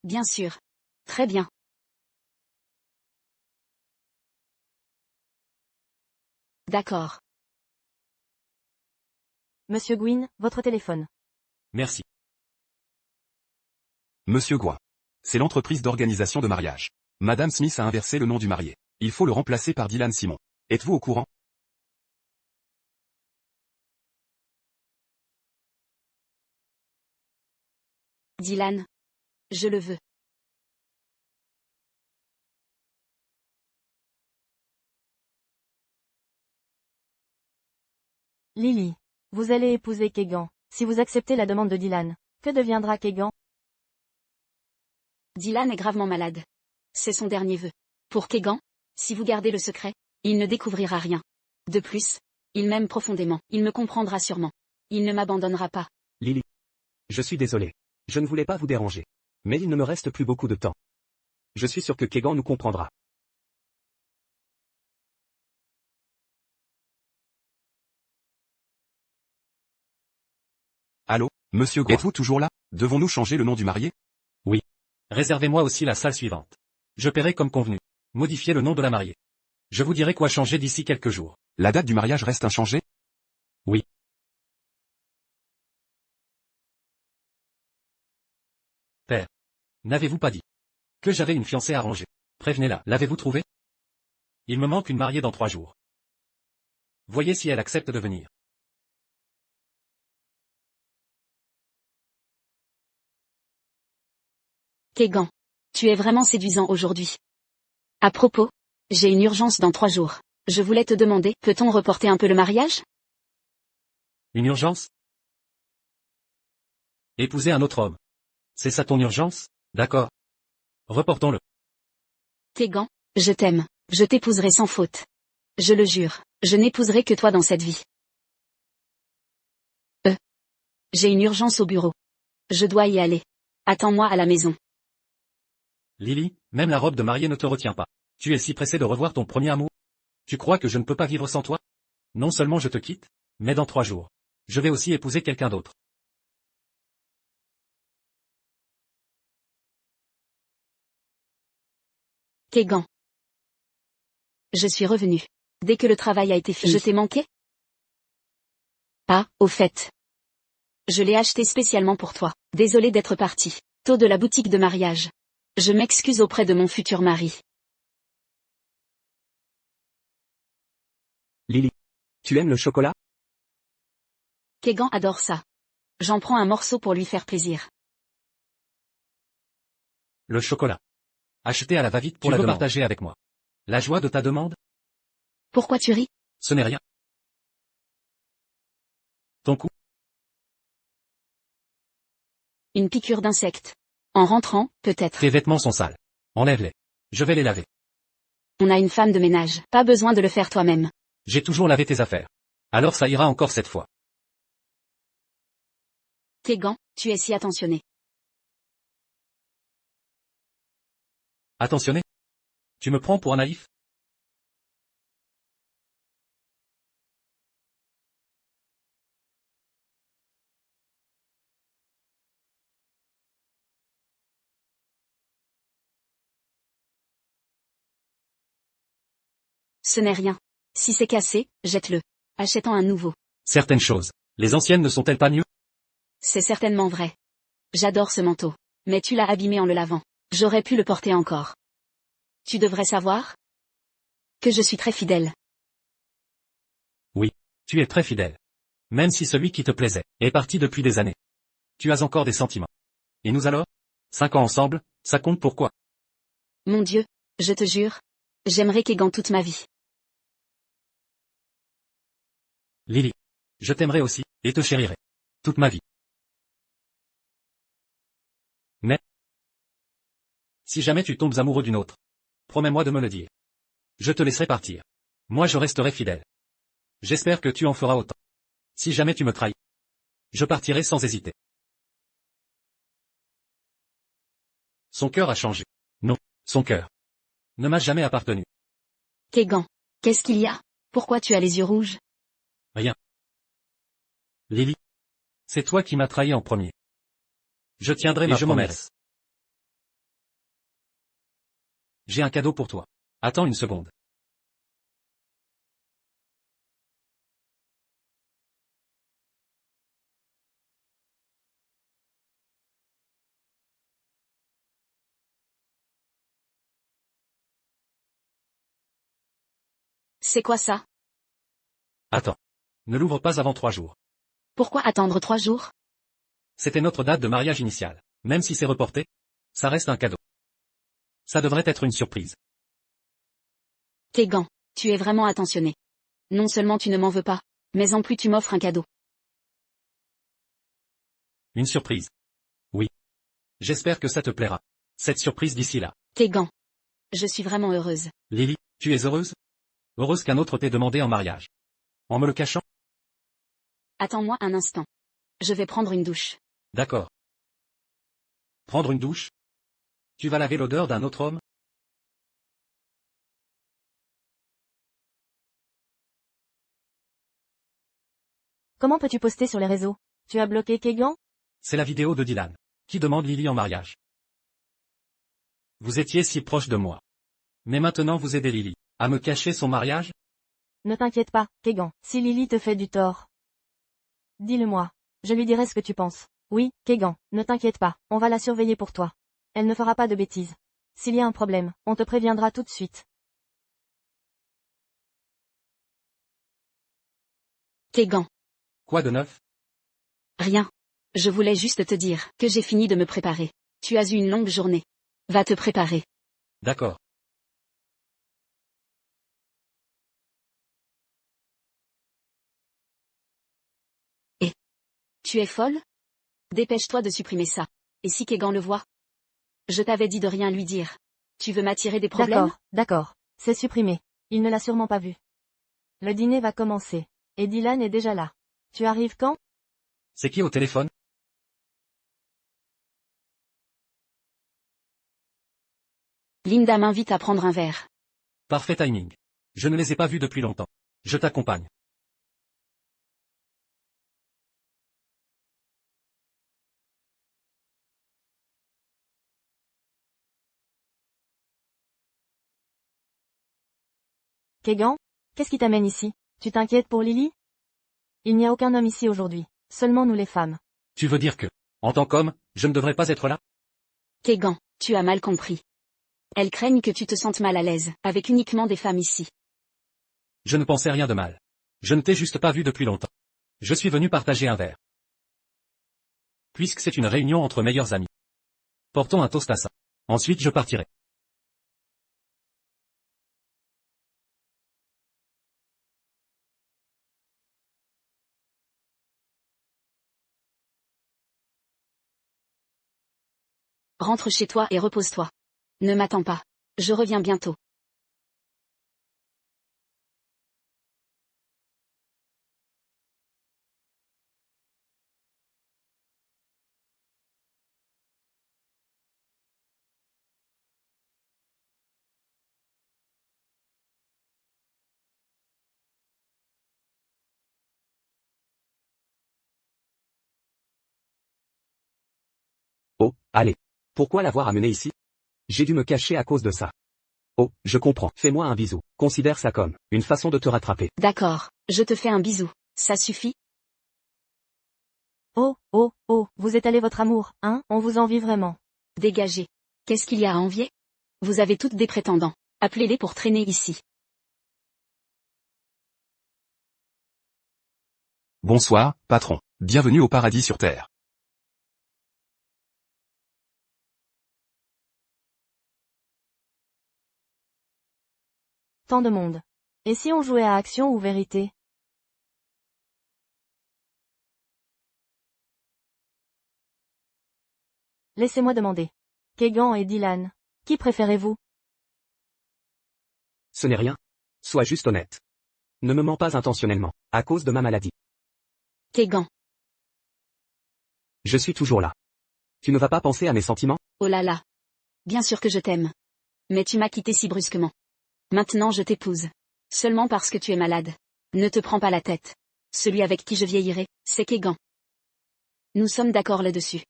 Bien sûr. Très bien. D'accord. Monsieur Gwyn, votre téléphone. Merci. Monsieur Gouin. C'est l'entreprise d'organisation de mariage. Madame Smith a inversé le nom du marié. Il faut le remplacer par Dylan Simon. Êtes-vous au courant? Dylan. Je le veux. Lily. Vous allez épouser Kegan. Si vous acceptez la demande de Dylan, que deviendra Kegan? Dylan est gravement malade. C'est son dernier vœu. Pour Kegan, si vous gardez le secret, il ne découvrira rien. De plus, il m'aime profondément. Il me comprendra sûrement. Il ne m'abandonnera pas. Lily. Je suis désolé. Je ne voulais pas vous déranger. Mais il ne me reste plus beaucoup de temps. Je suis sûr que Kegan nous comprendra. Allô, monsieur Gouin. Êtes-vous toujours là? Devons-nous changer le nom du marié? Oui. Réservez-moi aussi la salle suivante. Je paierai comme convenu. Modifiez le nom de la mariée. Je vous dirai quoi changer d'ici quelques jours. La date du mariage reste inchangée? Oui. Père. N'avez-vous pas dit que j'avais une fiancée arrangée? Prévenez-la. L'avez-vous trouvée? Il me manque une mariée dans 3 jours. Voyez si elle accepte de venir. Kegan. Tu es vraiment séduisant aujourd'hui. À propos, j'ai une urgence dans 3 jours. Je voulais te demander, peut-on reporter un peu le mariage? Une urgence? Épouser un autre homme. C'est ça ton urgence? D'accord. Reportons-le. Kegan, je t'aime. Je t'épouserai sans faute. Je le jure, je n'épouserai que toi dans cette vie. J'ai une urgence au bureau. Je dois y aller. Attends-moi à la maison. Lily, même la robe de mariée ne te retient pas. Tu es si pressée de revoir ton premier amour? Tu crois que je ne peux pas vivre sans toi? Non seulement je te quitte, mais dans 3 jours, je vais aussi épouser quelqu'un d'autre. Kegan. Je suis revenue. Dès que le travail a été fini. Je t'ai manqué? Ah, au fait. Je l'ai acheté spécialement pour toi. Désolée d'être partie tôt de la boutique de mariage. Je m'excuse auprès de mon futur mari. Lily. Tu aimes le chocolat? Kegan adore ça. J'en prends un morceau pour lui faire plaisir. Le chocolat. Acheté à la va-vite pour Tu la veux partager avec moi. La joie de ta demande? Pourquoi tu ris? Ce n'est rien. Ton cou? Une piqûre d'insecte. En rentrant, peut-être. Tes vêtements sont sales. Enlève-les. Je vais les laver. On a une femme de ménage. Pas besoin de le faire toi-même. J'ai toujours lavé tes affaires. Alors ça ira encore cette fois. Kegan, tu es si attentionné. Attentionné? Tu me prends pour un naïf? Ce n'est rien. Si c'est cassé, jette-le. Achète-en un nouveau. Certaines choses. Les anciennes ne sont-elles pas mieux? C'est certainement vrai. J'adore ce manteau. Mais tu l'as abîmé en le lavant. J'aurais pu le porter encore. Tu devrais savoir que je suis très fidèle. Oui. Tu es très fidèle. Même si celui qui te plaisait est parti depuis des années. Tu as encore des sentiments. Et nous alors? 5 ans ensemble, ça compte pourquoi? Mon Dieu, je te jure. J'aimerais Kegan toute ma vie. Lily. Je t'aimerai aussi, et te chérirai. Toute ma vie. Mais, si jamais tu tombes amoureux d'une autre, promets-moi de me le dire. Je te laisserai partir. Moi je resterai fidèle. J'espère que tu en feras autant. Si jamais tu me trahis, je partirai sans hésiter. Son cœur a changé. Non, son cœur ne m'a jamais appartenu. Kegan, qu'est-ce qu'il y a? Pourquoi tu as les yeux rouges? Rien. Lily. C'est toi qui m'as trahi en premier. Je tiendrai ma promesse. J'ai un cadeau pour toi. Attends une seconde. C'est quoi ça? Attends. Ne l'ouvre pas avant 3 jours. Pourquoi attendre 3 jours? C'était notre date de mariage initiale. Même si c'est reporté, ça reste un cadeau. Ça devrait être une surprise. Kegan, tu es vraiment attentionné. Non seulement tu ne m'en veux pas, mais en plus tu m'offres un cadeau. Une surprise. Oui. J'espère que ça te plaira. Cette surprise d'ici là. Kegan. Je suis vraiment heureuse. Lily, tu es heureuse? Heureuse qu'un autre t'ait demandé en mariage. En me le cachant? Attends-moi un instant. Je vais prendre une douche. D'accord. Prendre une douche? Tu vas laver l'odeur d'un autre homme? Comment peux-tu poster sur les réseaux? Tu as bloqué Kegan? C'est la vidéo de Dylan, qui demande Lily en mariage. Vous étiez si proche de moi. Mais maintenant vous aidez Lily à me cacher son mariage? Ne t'inquiète pas, Kegan, si Lily te fait du tort. Dis-le-moi. Je lui dirai ce que tu penses. Oui, Kegan, ne t'inquiète pas, on va la surveiller pour toi. Elle ne fera pas de bêtises. S'il y a un problème, on te préviendra tout de suite. Kegan. Quoi de neuf? Rien. Je voulais juste te dire que j'ai fini de me préparer. Tu as eu une longue journée. Va te préparer. D'accord. Tu es folle? Dépêche-toi de supprimer ça. Et si Kegan le voit? Je t'avais dit de rien lui dire. Tu veux m'attirer des problèmes? D'accord. C'est supprimé. Il ne l'a sûrement pas vu. Le dîner va commencer. Et Dylan est déjà là. Tu arrives quand? C'est qui au téléphone? Linda m'invite à prendre un verre. Parfait timing. Je ne les ai pas vus depuis longtemps. Je t'accompagne. Kegan? Qu'est-ce qui t'amène ici? Tu t'inquiètes pour Lily? Il n'y a aucun homme ici aujourd'hui. Seulement nous les femmes. Tu veux dire que, en tant qu'homme, je ne devrais pas être là? Kegan, tu as mal compris. Elles craignent que tu te sentes mal à l'aise, avec uniquement des femmes ici. Je ne pensais rien de mal. Je ne t'ai juste pas vu depuis longtemps. Je suis venu partager un verre. Puisque c'est une réunion entre meilleurs amis. Portons un toast à ça. Ensuite je partirai. Rentre chez toi et repose-toi. Ne m'attends pas. Je reviens bientôt. Oh, allez. Pourquoi l'avoir amené ici? J'ai dû me cacher à cause de ça. Oh, je comprends. Fais-moi un bisou. Considère ça comme une façon de te rattraper. D'accord, je te fais un bisou. Ça suffit? Oh, vous étalez votre amour, hein? On vous envie vraiment. Dégagez. Qu'est-ce qu'il y a à envier? Vous avez toutes des prétendants. Appelez-les pour traîner ici. Bonsoir, patron. Bienvenue au paradis sur Terre. Tant de monde. Et si on jouait à action ou vérité? Laissez-moi demander. Kegan et Dylan. Qui préférez-vous? Ce n'est rien. Sois juste honnête. Ne me mens pas intentionnellement, à cause de ma maladie. Kegan. Je suis toujours là. Tu ne vas pas penser à mes sentiments? Oh là là. Bien sûr que je t'aime. Mais tu m'as quitté si brusquement. Maintenant je t'épouse. Seulement parce que tu es malade. Ne te prends pas la tête. Celui avec qui je vieillirai, c'est Kegan. Nous sommes d'accord là-dessus.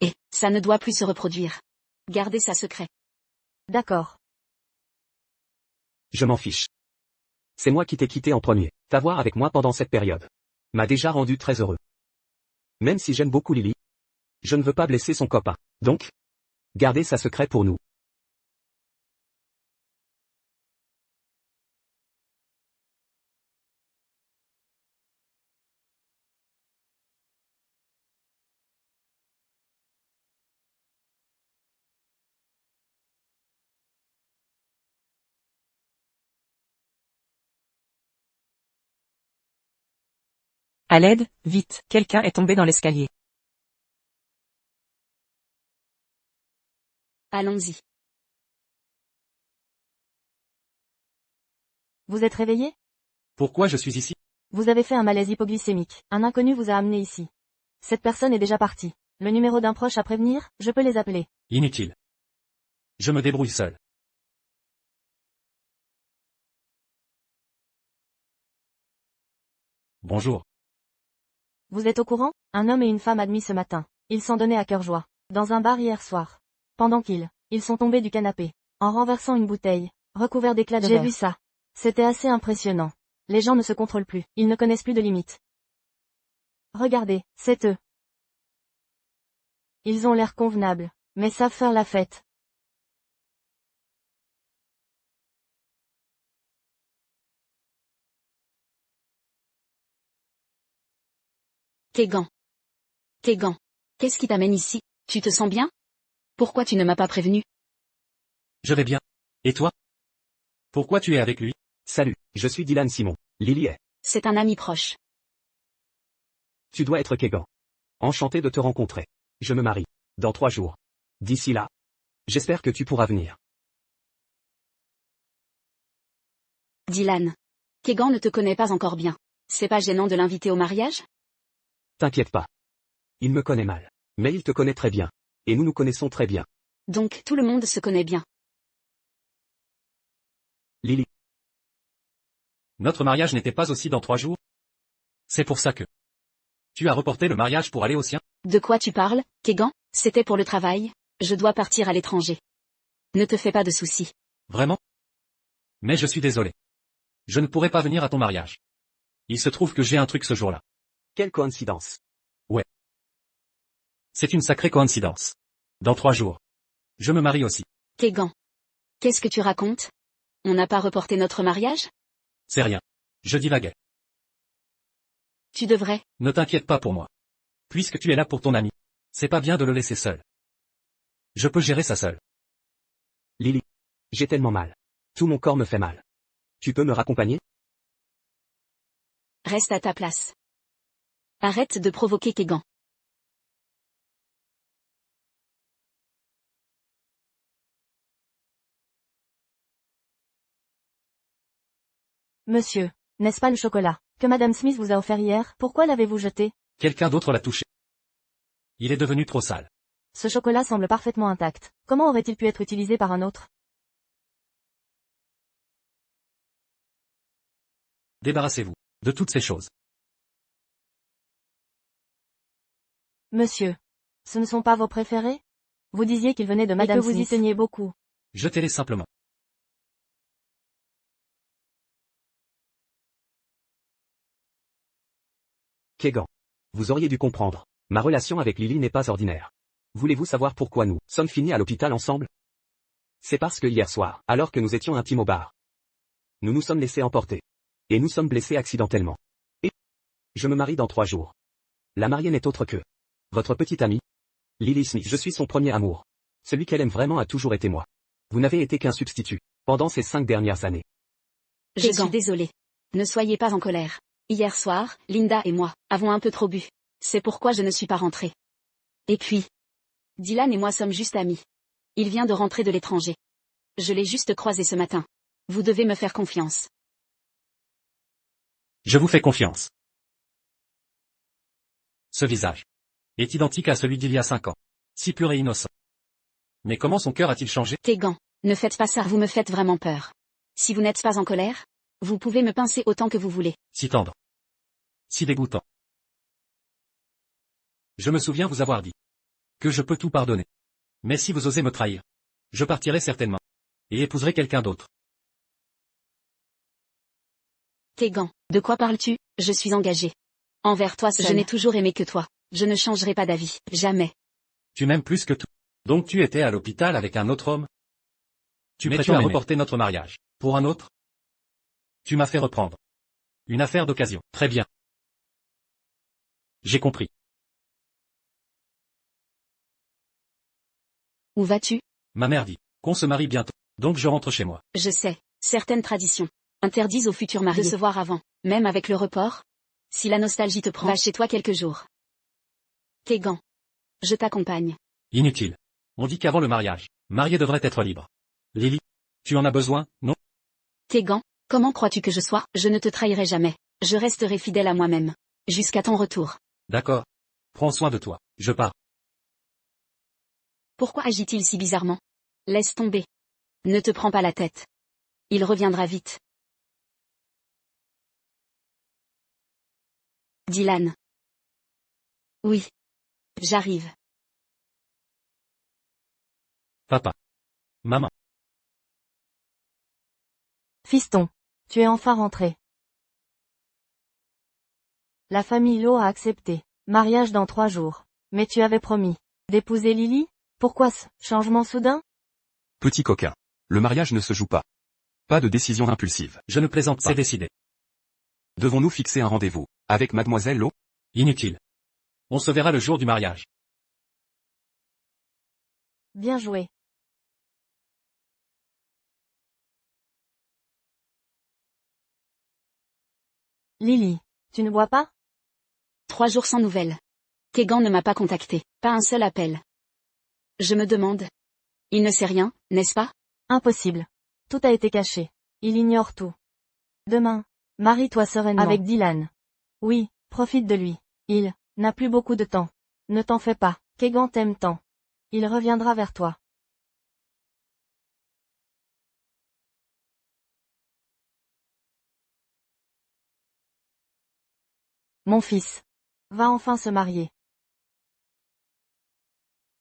Et, ça ne doit plus se reproduire. Gardez ça secret. D'accord. Je m'en fiche. C'est moi qui t'ai quitté en premier. T'avoir avec moi pendant cette période m'a déjà rendu très heureux. Même si j'aime beaucoup Lily, je ne veux pas blesser son copain. Donc, gardez ça secret pour nous. À l'aide, vite, quelqu'un est tombé dans l'escalier. Allons-y. Vous êtes réveillé? Pourquoi je suis ici? Vous avez fait un malaise hypoglycémique. Un inconnu vous a amené ici. Cette personne est déjà partie. Le numéro d'un proche à prévenir, je peux les appeler. Inutile. Je me débrouille seul. Bonjour. Vous êtes au courant? Un homme et une femme admis ce matin. Ils s'en donnaient à cœur joie. Dans un bar hier soir. Pendant ils sont tombés du canapé. En renversant une bouteille. Recouvert d'éclats de verre. J'ai vu ça. C'était assez impressionnant. Les gens ne se contrôlent plus. Ils ne connaissent plus de limites. Regardez, c'est eux. Ils ont l'air convenables. Mais savent faire la fête. Kegan. Kegan. Qu'est-ce qui t'amène ici? Tu te sens bien? Pourquoi tu ne m'as pas prévenu? Je vais bien. Et toi? Pourquoi tu es avec lui? Salut, je suis Dylan Simon. Lily est. C'est un ami proche. Tu dois être Kegan. Enchanté de te rencontrer. Je me marie. Dans 3 jours. D'ici là, j'espère que tu pourras venir. Dylan. Kegan ne te connaît pas encore bien. C'est pas gênant de l'inviter au mariage? T'inquiète pas. Il me connaît mal. Mais il te connaît très bien. Et nous nous connaissons très bien. Donc tout le monde se connaît bien. Lily. Notre mariage n'était pas aussi dans 3 jours? C'est pour ça que... Tu as reporté le mariage pour aller au sien? De quoi tu parles, Kegan? C'était pour le travail. Je dois partir à l'étranger. Ne te fais pas de soucis. Vraiment? Mais je suis désolé. Je ne pourrai pas venir à ton mariage. Il se trouve que j'ai un truc ce jour-là. Quelle coïncidence. Ouais. C'est une sacrée coïncidence. Dans 3 jours. Je me marie aussi. Kegan. Qu'est-ce que tu racontes? On n'a pas reporté notre mariage? C'est rien. Je divaguais. Tu devrais. Ne t'inquiète pas pour moi. Puisque tu es là pour ton ami. C'est pas bien de le laisser seul. Je peux gérer ça seul. Lily. J'ai tellement mal. Tout mon corps me fait mal. Tu peux me raccompagner? Reste à ta place. Arrête de provoquer Kegan. Monsieur, n'est-ce pas le chocolat que Madame Smith vous a offert hier? Pourquoi l'avez-vous jeté? Quelqu'un d'autre l'a touché. Il est devenu trop sale. Ce chocolat semble parfaitement intact. Comment aurait-il pu être utilisé par un autre? Débarrassez-vous de toutes ces choses. Monsieur, ce ne sont pas vos préférés? Vous disiez qu'ils venaient de Madame Smith. Et que vous y teniez beaucoup. Jetez-les simplement. Kegan. Vous auriez dû comprendre. Ma relation avec Lily n'est pas ordinaire. Voulez-vous savoir pourquoi nous sommes finis à l'hôpital ensemble? C'est parce que hier soir, alors que nous étions intimes au bar, nous nous sommes laissés emporter. Et nous sommes blessés accidentellement. Et je me marie dans 3 jours. La mariée n'est autre que votre petite amie, Lily Smith. Je suis son premier amour. Celui qu'elle aime vraiment a toujours été moi. Vous n'avez été qu'un substitut pendant ces 5 dernières années. Je suis désolée. Ne soyez pas en colère. Hier soir, Linda et moi avons un peu trop bu. C'est pourquoi je ne suis pas rentrée. Et puis, Dylan et moi sommes juste amis. Il vient de rentrer de l'étranger. Je l'ai juste croisé ce matin. Vous devez me faire confiance. Je vous fais confiance. Ce visage est identique à celui d'il y a 5 ans. Si pur et innocent. Mais comment son cœur a-t-il changé? Kegan, ne faites pas ça, vous me faites vraiment peur. Si vous n'êtes pas en colère, vous pouvez me pincer autant que vous voulez. Si tendre. Si dégoûtant. Je me souviens vous avoir dit que je peux tout pardonner. Mais si vous osez me trahir, je partirai certainement. Et épouserai quelqu'un d'autre. Kegan, de quoi parles-tu? Je suis engagée. Envers toi seul. Je n'ai toujours aimé que toi. Je ne changerai pas d'avis. Jamais. Tu m'aimes plus que tout. Donc tu étais à l'hôpital avec un autre homme? Mais tu prétends as m'aimer. reporté notre mariage. Pour un autre? Tu m'as fait reprendre. Une affaire d'occasion. Très bien. J'ai compris. Où vas-tu? Ma mère dit qu'on se marie bientôt. Donc je rentre chez moi. Je sais, certaines traditions interdisent aux futurs mariés de se voir avant, même avec le report. Si la nostalgie te prend, va chez toi quelques jours. Kegan. Je t'accompagne. Inutile. On dit qu'avant le mariage, marié devrait être libre. Lily, tu en as besoin, non? Kegan, comment crois-tu que je sois? Je ne te trahirai jamais. Je resterai fidèle à moi-même. Jusqu'à ton retour. D'accord. Prends soin de toi. Je pars. Pourquoi agit-il si bizarrement? Laisse tomber. Ne te prends pas la tête. Il reviendra vite. Dylan. Oui. J'arrive. Papa. Maman. Fiston, tu es enfin rentré. La famille Lowe a accepté. Mariage dans 3 jours. Mais tu avais promis d'épouser Lily? Pourquoi ce changement soudain? Petit coquin. Le mariage ne se joue pas. Pas de décision impulsive. Je ne plaisante pas. C'est décidé. Devons-nous fixer un rendez-vous avec mademoiselle Lowe? Inutile. On se verra le jour du mariage. Bien joué. Lily, tu ne bois pas? 3 jours sans nouvelles. Kegan ne m'a pas contacté. Pas un seul appel. Je me demande. Il ne sait rien, n'est-ce pas? Impossible. Tout a été caché. Il ignore tout. Demain, marie-toi sereinement avec Dylan. Oui, profite de lui. Il n'a plus beaucoup de temps. Ne t'en fais pas, Kegan t'aime tant. Il reviendra vers toi. Mon fils va enfin se marier.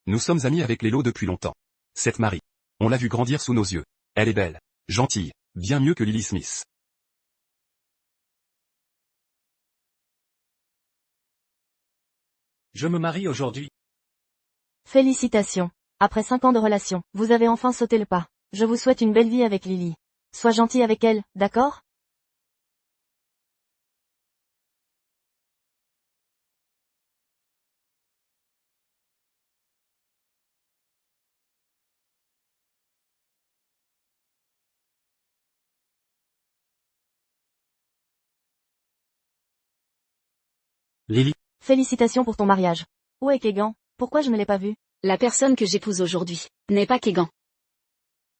Nous sommes amis avec les Lowe depuis longtemps. Cette Marie. On l'a vue grandir sous nos yeux. Elle est belle, gentille, bien mieux que Lily Smith. Je me marie aujourd'hui. Félicitations. Après 5 ans de relation, vous avez enfin sauté le pas. Je vous souhaite une belle vie avec Lily. Sois gentil avec elle, d'accord? Lily, Félicitations pour ton mariage. Où est Kegan? Pourquoi je ne l'ai pas vu? La personne que j'épouse aujourd'hui n'est pas Kegan.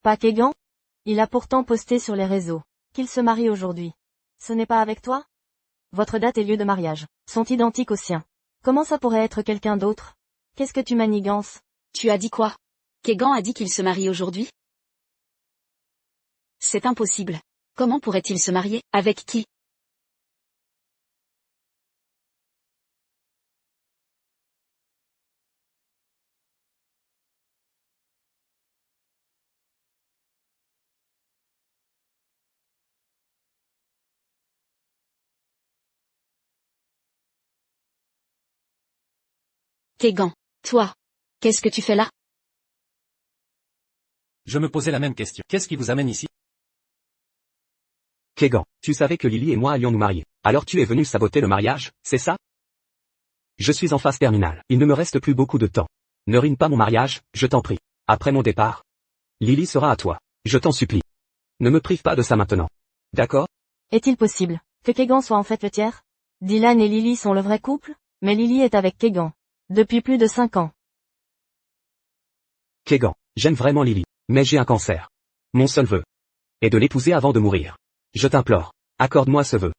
Pas Kegan? Il a pourtant posté sur les réseaux qu'il se marie aujourd'hui. Ce n'est pas avec toi? Votre date et lieu de mariage sont identiques aux siens. Comment ça pourrait être quelqu'un d'autre? Qu'est-ce que tu manigances? Tu as dit quoi? Kegan a dit qu'il se marie aujourd'hui? C'est impossible. Comment pourrait-il se marier? Avec qui? Kegan. Toi. Qu'est-ce que tu fais là? je me posais la même question. Qu'est-ce qui vous amène ici? Kegan, tu savais que Lily et moi allions nous marier. Alors tu es venu saboter le mariage, c'est ça? Je suis en phase terminale. Il ne me reste plus beaucoup de temps. Ne ruine pas mon mariage, je t'en prie. Après mon départ, Lily sera à toi. Je t'en supplie. Ne me prive pas de ça maintenant. D'accord? Est-il possible que Kegan soit en fait le tiers? Dylan et Lily sont le vrai couple? Mais Lily est avec Kegan depuis plus de 5 ans. Kegan, j'aime vraiment Lily, mais j'ai un cancer. Mon seul vœu est de l'épouser avant de mourir. Je t'implore, accorde-moi ce vœu.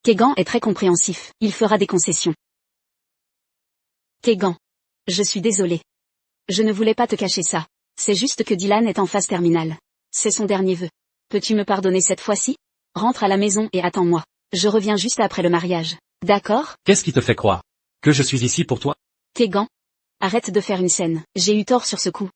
Kegan est très compréhensif. Il fera des concessions. Kegan. Je suis désolé. Je ne voulais pas te cacher ça. C'est juste que Dylan est en phase terminale. C'est son dernier vœu. Peux-tu me pardonner cette fois-ci? Rentre à la maison et attends-moi. Je reviens juste après le mariage. D'accord? Qu'est-ce qui te fait croire que je suis ici pour toi? Kegan. Arrête de faire une scène. J'ai eu tort sur ce coup.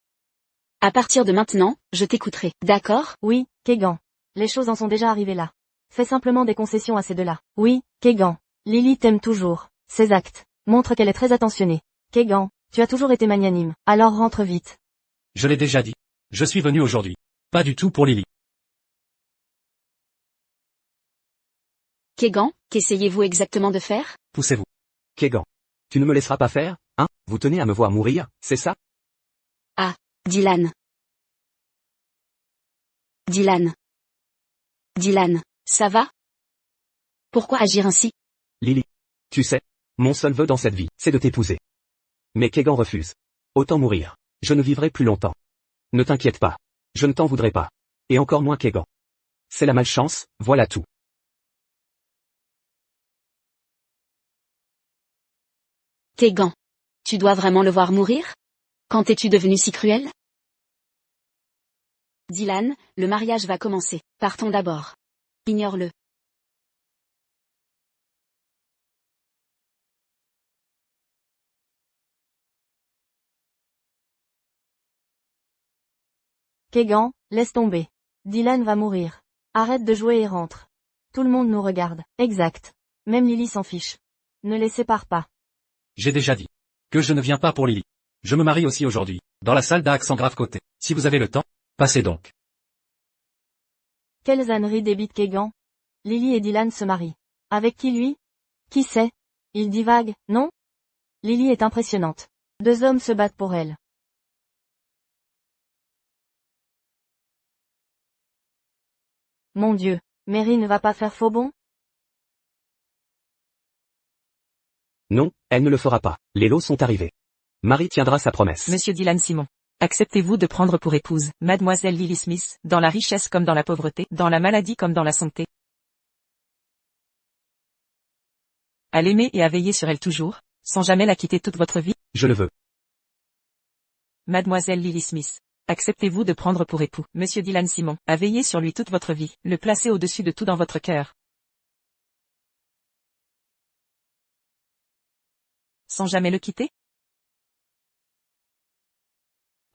À partir de maintenant, je t'écouterai. D'accord? Oui, Kegan. Les choses en sont déjà arrivées là. Fais simplement des concessions à ces deux-là. Oui, Kegan. Lily t'aime toujours. Ses actes montrent qu'elle est très attentionnée. Kegan, tu as toujours été magnanime. Alors rentre vite. Je l'ai déjà dit. Je suis venu aujourd'hui. Pas du tout pour Lily. Kegan, qu'essayez-vous exactement de faire? Poussez-vous. Kegan. Tu ne me laisseras pas faire, hein? Vous tenez à me voir mourir, c'est ça? Dylan. Dylan. Dylan, ça va? Pourquoi agir ainsi? Lily. Tu sais, mon seul vœu dans cette vie, c'est de t'épouser. Mais Kegan refuse. Autant mourir. Je ne vivrai plus longtemps. Ne t'inquiète pas. Je ne t'en voudrais pas. Et encore moins Kegan. C'est la malchance, voilà tout. Kegan. Tu dois vraiment le voir mourir? Quand es-tu devenu si cruel? Dylan, le mariage va commencer. Partons d'abord. Ignore-le. Kegan, laisse tomber. Dylan va mourir. Arrête de jouer et rentre. Tout le monde nous regarde. Exact. Même Lily s'en fiche. Ne les sépare pas. J'ai déjà dit. Que je ne viens pas pour Lily. Je me marie aussi aujourd'hui. Dans la salle d'Axe en grave côté. Si vous avez le temps, passez donc. Quelles âneries débite Kegan? Lily et Dylan se marient. Avec qui lui? Qui sait? Il divague, non? Lily est impressionnante. Deux hommes se battent pour elle. Mon Dieu, Mary ne va pas faire faux bond? Non, elle ne le fera pas. Les lots sont arrivés. Marie tiendra sa promesse. Monsieur Dylan Simon. Acceptez-vous de prendre pour épouse Mademoiselle Lily Smith, dans la richesse comme dans la pauvreté, dans la maladie comme dans la santé? À l'aimer et à veiller sur elle toujours, sans jamais la quitter toute votre vie? Je le veux. Mademoiselle Lily Smith. Acceptez-vous de prendre pour époux Monsieur Dylan Simon, à veiller sur lui toute votre vie, le placer au-dessus de tout dans votre cœur? Sans jamais le quitter?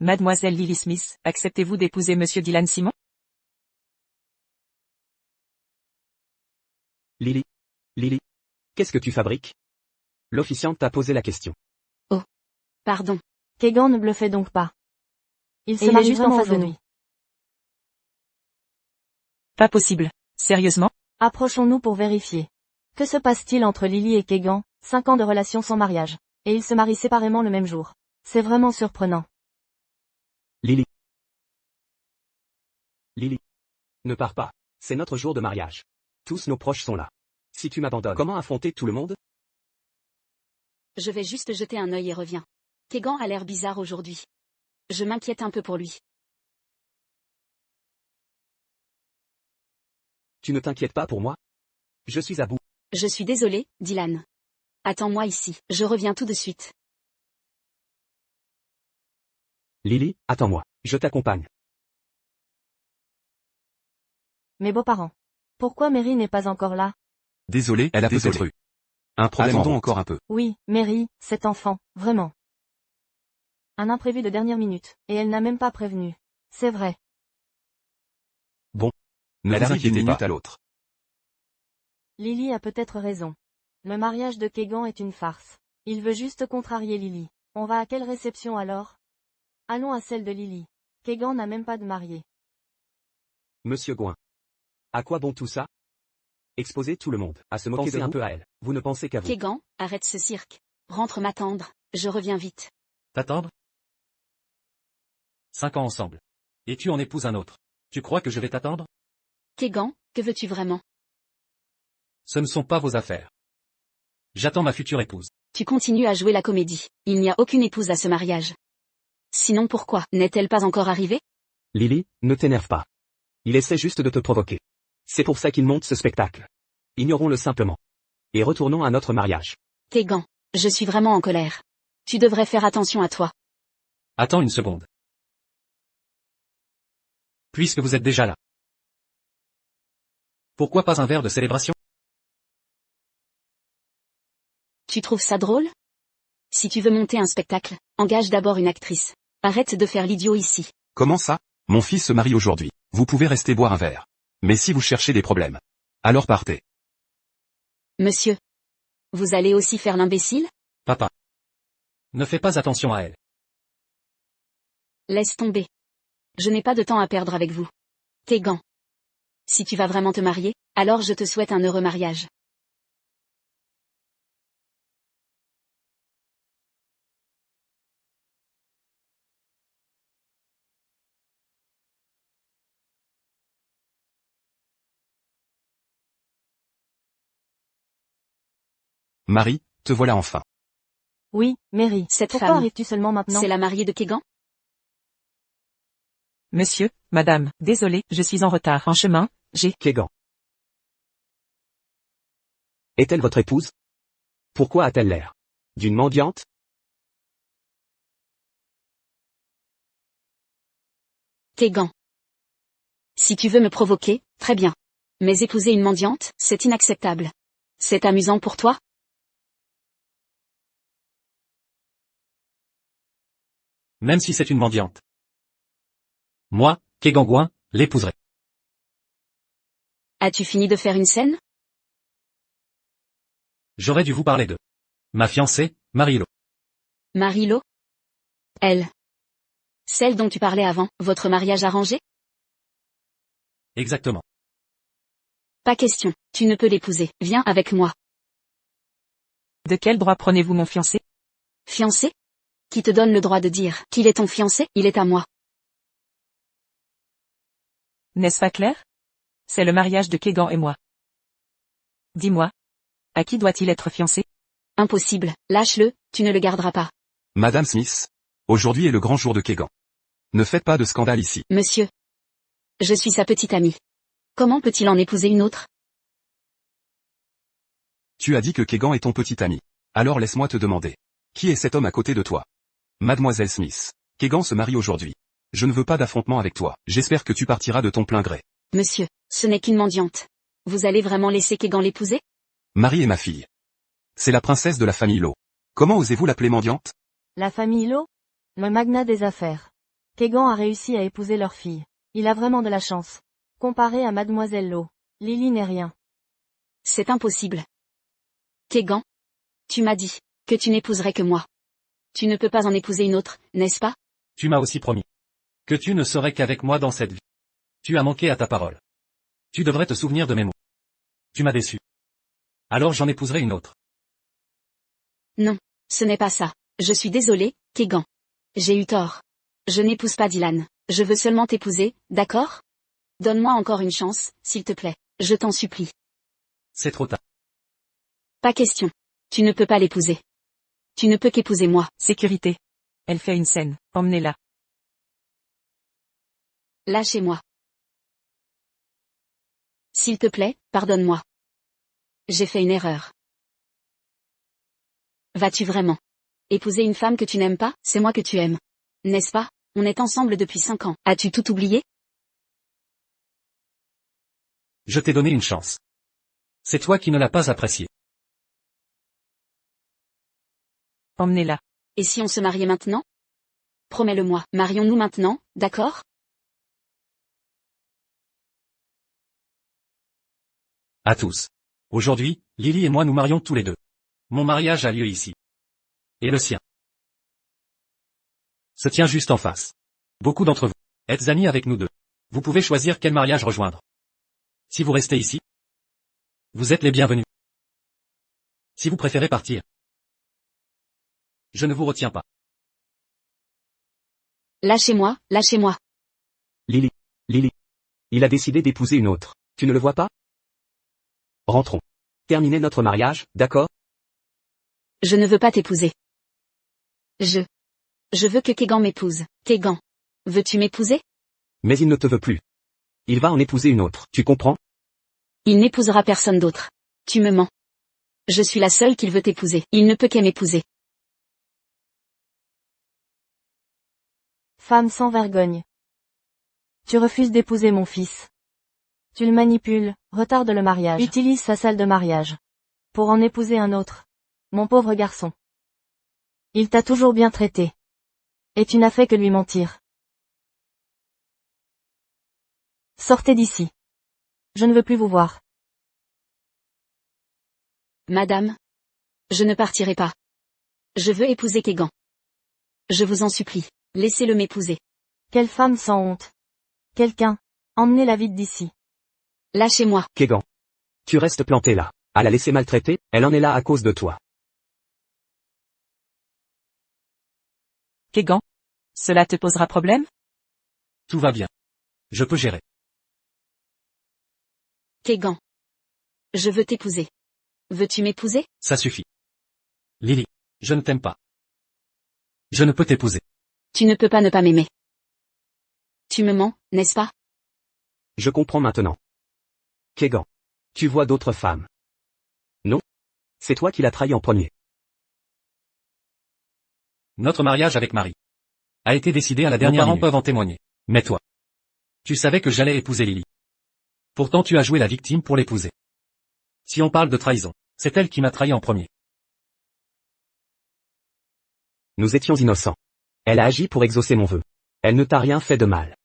Mademoiselle Lily Smith, acceptez-vous d'épouser Monsieur Dylan Simon? Lily. Lily. Qu'est-ce que tu fabriques? L'officiante t'a posé la question. Pardon. Kegan ne bluffait donc pas. Il se il est marie juste vraiment en face de aujourd'hui. Pas possible. Sérieusement? Approchons-nous pour vérifier. Que se passe-t-il entre Lily et Kegan? 5 ans de relation sans mariage. Et ils se marient séparément le même jour. C'est vraiment surprenant. Lily. Lily. Ne pars pas. C'est notre jour de mariage. Tous nos proches sont là. Si tu m'abandonnes, comment affronter tout le monde? Je vais juste jeter un œil et reviens. Kegan a l'air bizarre aujourd'hui. Je m'inquiète un peu pour lui. Tu ne t'inquiètes pas pour moi? Je suis à bout. Je suis désolé, Dylan. Attends-moi ici, je reviens tout de suite. Lily, attends-moi. Je t'accompagne. Mes beaux-parents. Pourquoi Mary n'est pas encore là? Désolé, elle a peut-être eu un problème. Attendons encore un peu. Oui, Mary, cet enfant, vraiment. Un imprévu de dernière minute, et elle n'a même pas prévenu. C'est vrai. Ne vous vous inquiétez d'une minute pas. à l'autre. Lily a peut-être raison. Le mariage de Kegan est une farce. Il veut juste contrarier Lily. On va à quelle réception alors? Allons à celle de Lily. Kegan n'a même pas de mariée. Monsieur Gouin. À quoi bon tout ça? Exposer tout le monde, à se moquer un peu à elle. Vous ne pensez qu'à vous. Kegan, arrête ce cirque. Rentre m'attendre, je reviens vite. T'attendre? 5 ans ensemble. Et tu en épouses un autre. Tu crois que je vais t'attendre? Kegan, que veux-tu vraiment? Ce ne sont pas vos affaires. J'attends ma future épouse. Tu continues à jouer la comédie. Il n'y a aucune épouse à ce mariage. Sinon pourquoi n'est-elle pas encore arrivée? Lily, ne t'énerve pas. Il essaie juste de te provoquer. C'est pour ça qu'il monte ce spectacle. Ignorons-le simplement. Et retournons à notre mariage. Kegan, je suis vraiment en colère. Tu devrais faire attention à toi. Attends une seconde. Puisque vous êtes déjà là. Pourquoi pas un verre de célébration? Tu trouves ça drôle? Si tu veux monter un spectacle, engage d'abord une actrice. Arrête de faire l'idiot ici. Comment ça? Mon fils se marie aujourd'hui. Vous pouvez rester boire un verre. Mais si vous cherchez des problèmes, Alors partez. Monsieur. Vous allez aussi faire l'imbécile? Papa. Ne fais pas attention à elle. Laisse tomber. Je n'ai pas de temps à perdre avec vous. Kegan. Si tu vas vraiment te marier, alors je te souhaite un heureux mariage. Marie, te voilà enfin. Oui, Mary. Cette Pourquoi femme, arrives-tu seulement maintenant? c'est la mariée de Kegan? Monsieur, madame, désolé, je suis en retard. En chemin, Kegan. Est-elle votre épouse? Pourquoi a-t-elle l'air d'une mendiante? Kegan. Si tu veux me provoquer, très bien. Mais épouser une mendiante, c'est inacceptable. C'est amusant pour toi? Même si c'est une mendiante. Moi, Kegangouin, l'épouserai. As-tu fini de faire une scène? J'aurais dû vous parler de ma fiancée, Marie-Lo. Marie-Lo? Elle. Celle dont tu parlais avant, votre mariage arrangé? Exactement. Pas question, tu ne peux l'épouser, viens avec moi. de quel droit prenez-vous mon fiancé? Fiancé? Qui te donne le droit de dire qu'il est ton fiancé? Il est à moi. N'est-ce pas clair? C'est le mariage de Kegan et moi. Dis-moi. À qui doit-il être fiancé? Impossible, lâche-le, tu ne le garderas pas. Madame Smith. Aujourd'hui est le grand jour de Kegan. Ne faites pas de scandale ici. Monsieur. Je suis sa petite amie. Comment peut-il en épouser une autre? Tu as dit que Kegan est ton petit ami. Alors laisse-moi te demander. Qui est cet homme à côté de toi? Mademoiselle Smith. Kegan se marie aujourd'hui. Je ne veux pas d'affrontement avec toi. J'espère que tu partiras de ton plein gré. Monsieur, ce n'est qu'une mendiante. Vous allez vraiment laisser Kegan l'épouser? Marie est ma fille. C'est la princesse de la famille Lo. Comment osez-vous l'appeler mendiante? La famille Lo? Le magnat des affaires. Kegan a réussi à épouser leur fille. Il a vraiment de la chance. Comparé à Mademoiselle Lo, Lily n'est rien. C'est impossible. Kegan? Tu m'as dit que tu n'épouserais que moi. Tu ne peux pas en épouser une autre, n'est-ce pas? Tu m'as aussi promis que tu ne serais qu'avec moi dans cette vie. Tu as manqué à ta parole. Tu devrais te souvenir de mes mots. Tu m'as déçu. Alors j'en épouserai une autre. Non, ce n'est pas ça. Je suis désolée, Kegan. J'ai eu tort. Je n'épouse pas Dylan. Je veux seulement t'épouser, d'accord? Donne-moi encore une chance, s'il te plaît. Je t'en supplie. C'est trop tard. Pas question. Tu ne peux pas l'épouser. Tu ne peux qu'épouser moi. Sécurité. Elle fait une scène, emmenez-la. Lâchez-moi. S'il te plaît, pardonne-moi. J'ai fait une erreur. Vas-tu vraiment épouser une femme que tu n'aimes pas? C'est moi que tu aimes. N'est-ce pas? On est ensemble depuis 5 ans. As-tu tout oublié? Je t'ai donné une chance. C'est toi qui ne l'as pas appréciée. Emmenez-la. Et si on se mariait maintenant? Promets-le-moi, marions-nous maintenant, d'accord? À tous. Aujourd'hui, Lily et moi nous marions tous les deux. Mon mariage a lieu ici. Et le sien se tient juste en face. Beaucoup d'entre vous êtes amis avec nous deux. Vous pouvez choisir quel mariage rejoindre. Si vous restez ici, vous êtes les bienvenus. Si vous préférez partir, je ne vous retiens pas. Lâchez-moi, lâchez-moi. Lily. Lily. Il a décidé d'épouser une autre. Tu ne le vois pas? Rentrons. Terminez notre mariage, d'accord? Je ne veux pas t'épouser. Je veux que Kegan m'épouse. Kegan. Veux-tu m'épouser? Mais il ne te veut plus. Il va en épouser une autre, tu comprends? Il n'épousera personne d'autre. Tu me mens. Je suis la seule qu'il veut épouser. Il ne peut qu'aimer m'épouser. Femme sans vergogne. Tu refuses d'épouser mon fils. Tu le manipules, retarde le mariage. Utilise sa salle de mariage. Pour en épouser un autre. Mon pauvre garçon. Il t'a toujours bien traité. Et tu n'as fait que lui mentir. Sortez d'ici. Je ne veux plus vous voir. Madame. Je ne partirai pas. Je veux épouser Kegan. Je vous en supplie, laissez-le m'épouser. Quelle femme sans honte. Quelqu'un. Emmenez-la vite d'ici. Lâchez-moi. Kegan. Tu restes planté là. À la laisser maltraiter, elle en est là à cause de toi. Kegan? Cela te posera problème? Tout va bien. Je peux gérer. Kegan. Je veux t'épouser. Veux-tu m'épouser? Ça suffit. Lily, je ne t'aime pas. Je ne peux t'épouser. Tu ne peux pas ne pas m'aimer. Tu me mens, n'est-ce pas? Je comprends maintenant. Kegan. Tu vois d'autres femmes. Non? C'est toi qui l'as trahi en premier. Notre mariage avec Marie a été décidé à la dernière minute. Peuvent en témoigner. Mais toi, tu savais que j'allais épouser Lily. Pourtant tu as joué la victime pour l'épouser. Si on parle de trahison, c'est elle qui m'a trahi en premier. Nous étions innocents. Elle a agi pour exaucer mon vœu. Elle ne t'a rien fait de mal.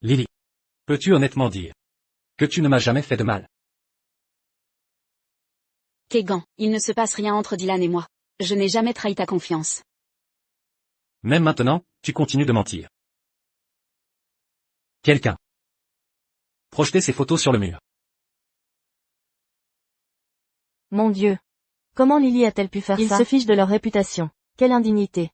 Lily, peux-tu honnêtement dire que tu ne m'as jamais fait de mal? Kegan, il ne se passe rien entre Dylan et moi. Je n'ai jamais trahi ta confiance. Même maintenant, tu continues de mentir. Quelqu'un projetait ces photos sur le mur. Mon Dieu. Comment Lily a-t-elle pu faire ça? Ils se fichent de leur réputation. Quelle indignité.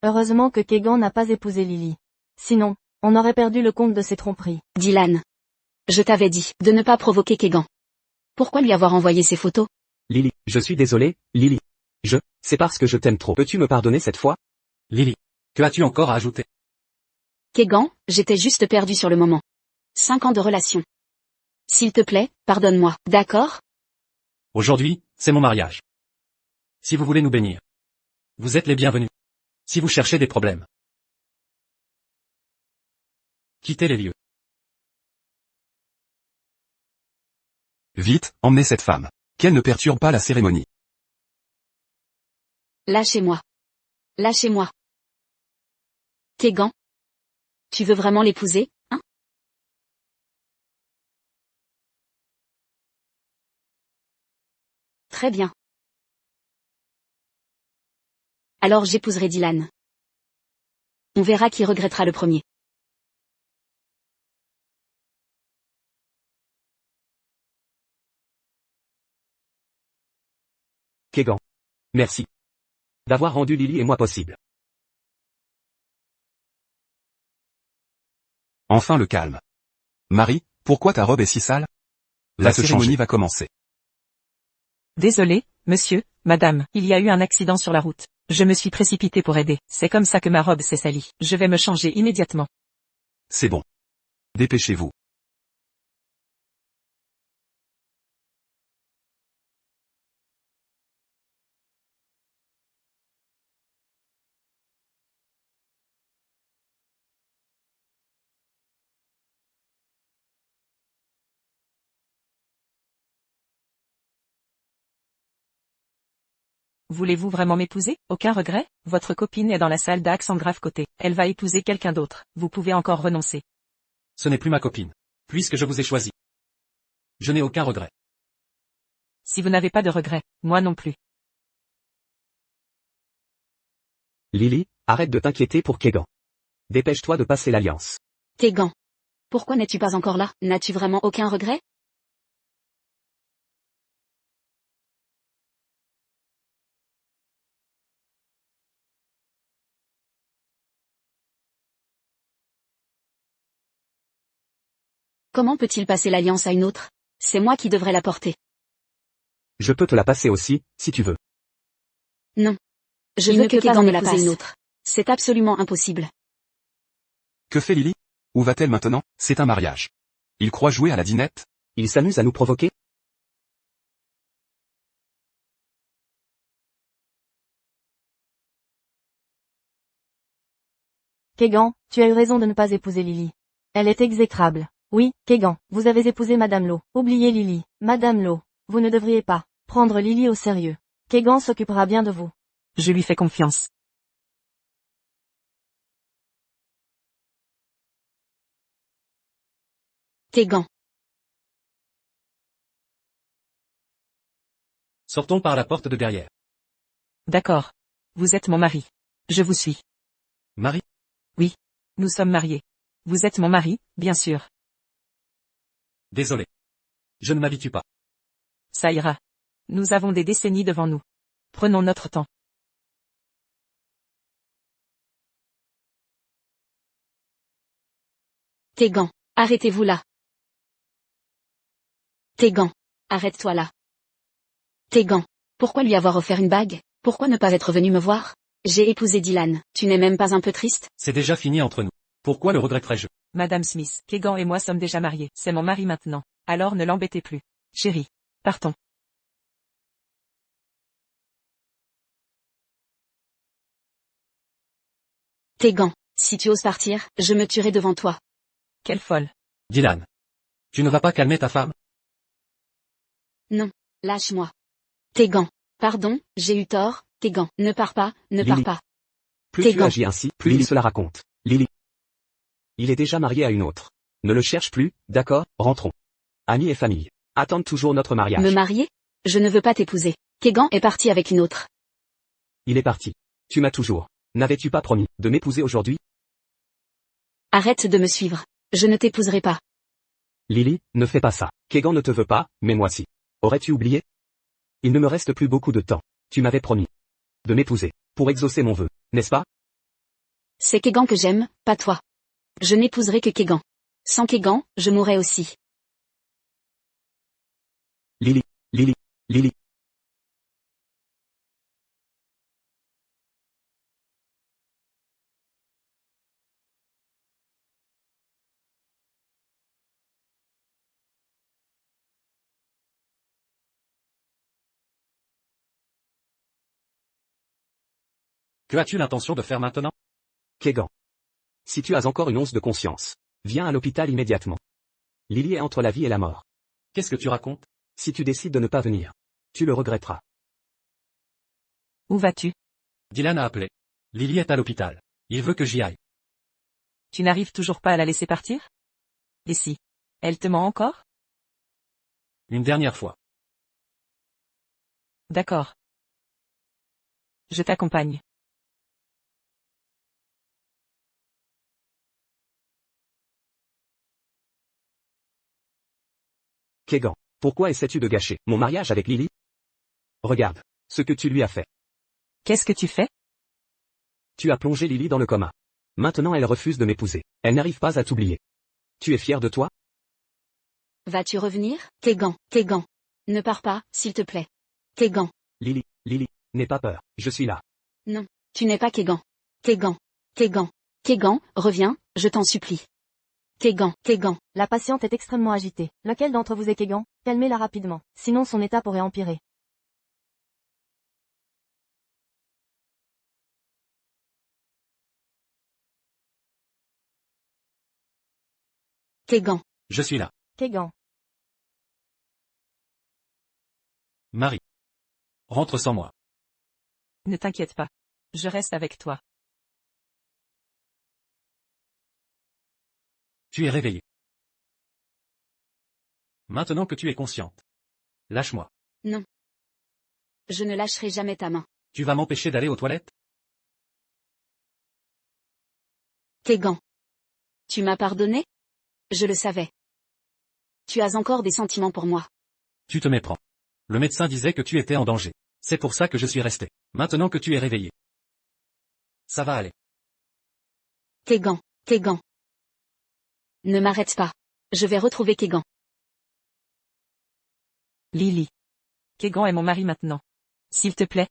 Heureusement que Kegan n'a pas épousé Lily. Sinon, on aurait perdu le compte de ses tromperies. Dylan. Je t'avais dit de ne pas provoquer Kegan. Pourquoi lui avoir envoyé ces photos? Lily, je suis désolé, Lily. C'est parce que je t'aime trop. Peux-tu me pardonner cette fois? Lily, que as-tu encore à ajouter? Kegan, j'étais juste perdu sur le moment. 5 ans de relation. S'il te plaît, pardonne-moi, d'accord? Aujourd'hui, c'est mon mariage. Si vous voulez nous bénir, vous êtes les bienvenus. Si vous cherchez des problèmes, quittez les lieux. Vite, emmenez cette femme. Qu'elle ne perturbe pas la cérémonie. Lâchez-moi. Lâchez-moi. Kegan. Tu veux vraiment l'épouser, hein? Très bien. Alors j'épouserai Dylan. On verra qui regrettera le premier. Kegan. Merci. D'avoir rendu Lily et moi possible. Enfin le calme. Marie, pourquoi ta robe est si sale? La cérémonie va commencer. Désolé, monsieur, madame, il y a eu un accident sur la route. Je me suis précipité pour aider. C'est comme ça que ma robe s'est salie. Je vais me changer immédiatement. C'est bon. Dépêchez-vous. Voulez-vous vraiment m'épouser? Aucun regret? Votre copine est dans la salle d'Axe en grave côté. Elle va épouser quelqu'un d'autre. Vous pouvez encore renoncer. Ce n'est plus ma copine, puisque je vous ai choisi. Je n'ai aucun regret. Si vous n'avez pas de regret, moi non plus. Lily, arrête de t'inquiéter pour Kegan. Dépêche-toi de passer l'alliance. Kegan. Pourquoi n'es-tu pas encore là? N'as-tu vraiment aucun regret? Comment peut-il passer l'alliance à une autre? C'est moi qui devrais la porter. Je peux te la passer aussi, si tu veux. Non. Je veux que Kegan me la passe une autre. C'est absolument impossible. Que fait Lily? Où va-t-elle maintenant? C'est un mariage. Il croit jouer à la dinette? Il s'amuse à nous provoquer? Kegan, tu as eu raison de ne pas épouser Lily. Elle est exécrable. Oui, Kegan, vous avez épousé Madame Lo. Oubliez Lily. Madame Lo, vous ne devriez pas prendre Lily au sérieux. Kegan s'occupera bien de vous. Je lui fais confiance. Kegan. Sortons par la porte de derrière. D'accord. Vous êtes mon mari. Je vous suis. Marie? Nous sommes mariés. Vous êtes mon mari, bien sûr. Désolé. Je ne m'habitue pas. Ça ira. Nous avons des décennies devant nous. Prenons notre temps. Tegan, arrêtez-vous là. Tegan, arrête-toi là. Tegan, pourquoi lui avoir offert une bague? Pourquoi ne pas être venu me voir? J'ai épousé Dylan, tu n'es même pas un peu triste? C'est déjà fini entre nous. Pourquoi le regretterais-je? Madame Smith, Kegan et moi sommes déjà mariés. C'est mon mari maintenant. Alors ne l'embêtez plus. Chérie. Partons. Tegan, si tu oses partir, je me tuerai devant toi. Quelle folle. Dylan. Tu ne vas pas calmer ta femme? Non, lâche-moi. Tegan, pardon, j'ai eu tort, Tegan, ne pars pas, ne pars Lily. pas. Plus tu Tegan. agis ainsi, plus Lily se la raconte. Lily. Il est déjà marié à une autre. Ne le cherche plus, d'accord, rentrons. Amis et famille. Attendent toujours notre mariage. Me marier? Je ne veux pas t'épouser. Kegan est parti avec une autre. Il est parti. Tu m'as toujours. N'avais-tu pas promis de m'épouser aujourd'hui? Arrête de me suivre. Je ne t'épouserai pas. Lily, ne fais pas ça. Kegan ne te veut pas, mais moi si. Aurais-tu oublié? Il ne me reste plus beaucoup de temps. Tu m'avais promis de m'épouser, pour exaucer mon vœu, n'est-ce pas? C'est Kegan que j'aime, pas toi. Je n'épouserai que Kegan. Sans Kegan, je mourrai aussi. Lily, Lily, Lily. Que as-tu l'intention de faire maintenant? Kegan. Si tu as encore une once de conscience, viens à l'hôpital immédiatement. Lily est entre la vie et la mort. Qu'est-ce que tu racontes? Si tu décides de ne pas venir, tu le regretteras. Où vas-tu? Dylan a appelé. Lily est à l'hôpital. Il veut que j'y aille. Tu n'arrives toujours pas à la laisser partir? Et si? Elle te ment encore? Une dernière fois. D'accord. Je t'accompagne. Kegan, pourquoi essaies-tu de gâcher mon mariage avec Lily? Regarde ce que tu lui as fait. Qu'est-ce que tu fais? Tu as plongé Lily dans le coma. Maintenant elle refuse de m'épouser. Elle n'arrive pas à t'oublier. Tu es fier de toi? Vas-tu revenir? Kegan, Kegan. Ne pars pas, s'il te plaît. Kegan. Lily, Lily, n'aie pas peur, je suis là. Non, tu n'es pas Kegan. Kegan. Kegan. Kegan, reviens, je t'en supplie. Kegan, Kegan. La patiente est extrêmement agitée. Lequel d'entre vous est Kegan? Calmez-la rapidement. Sinon son état pourrait empirer. Kegan. Je suis là. Kegan. Marie. Rentre sans moi. Ne t'inquiète pas. Je reste avec toi. Tu es réveillée. Maintenant que tu es consciente. Lâche-moi. Non. Je ne lâcherai jamais ta main. Tu vas m'empêcher d'aller aux toilettes? Kegan. Tu m'as pardonné? Je le savais. Tu as encore des sentiments pour moi. Tu te méprends. Le médecin disait que tu étais en danger. C'est pour ça que je suis resté. Maintenant que tu es réveillé. Ça va aller. Kegan, Kegan. Ne m'arrête pas. Je vais retrouver Kegan. Lily. Kegan est mon mari maintenant. S'il te plaît,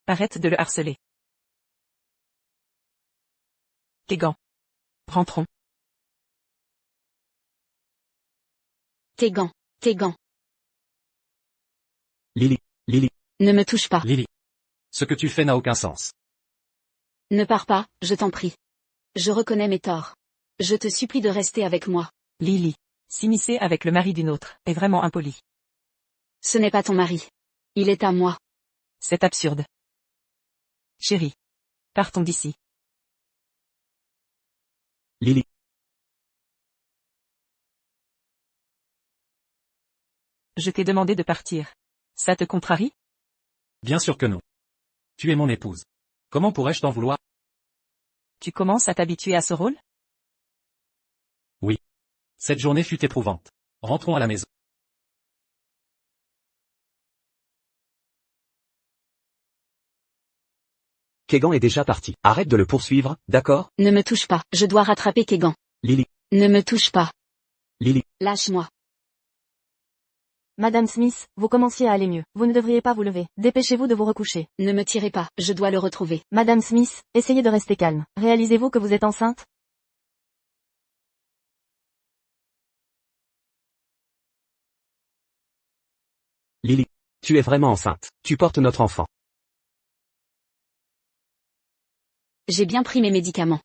arrête de le harceler. Kegan. Rentrons. Kegan, Kegan. Lily, Lily, Ne me touche pas. Lily. Ce que tu fais n'a aucun sens. Ne pars pas, je t'en prie. Je reconnais mes torts. Je te supplie de rester avec moi. Lily. S'immiscer avec le mari d'une autre est vraiment impoli. Ce n'est pas ton mari. Il est à moi. C'est absurde. Chérie. Partons d'ici. Lily. Je t'ai demandé de partir. Ça te contrarie? Bien sûr que non. Tu es mon épouse. Comment pourrais-je t'en vouloir? Tu commences à t'habituer à ce rôle? Oui. Cette journée fut éprouvante. Rentrons à la maison. Kegan est déjà parti. Arrête de le poursuivre, d'accord? Ne me touche pas, je dois rattraper Kegan. Lily. Ne me touche pas. Lily. Lâche-moi. Madame Smith, vous commenciez à aller mieux. Vous ne devriez pas vous lever. Dépêchez-vous de vous recoucher. Ne me tirez pas, je dois le retrouver. Madame Smith, essayez de rester calme. Réalisez-vous que vous êtes enceinte? Lily. Tu es vraiment enceinte. Tu portes notre enfant. J'ai bien pris mes médicaments.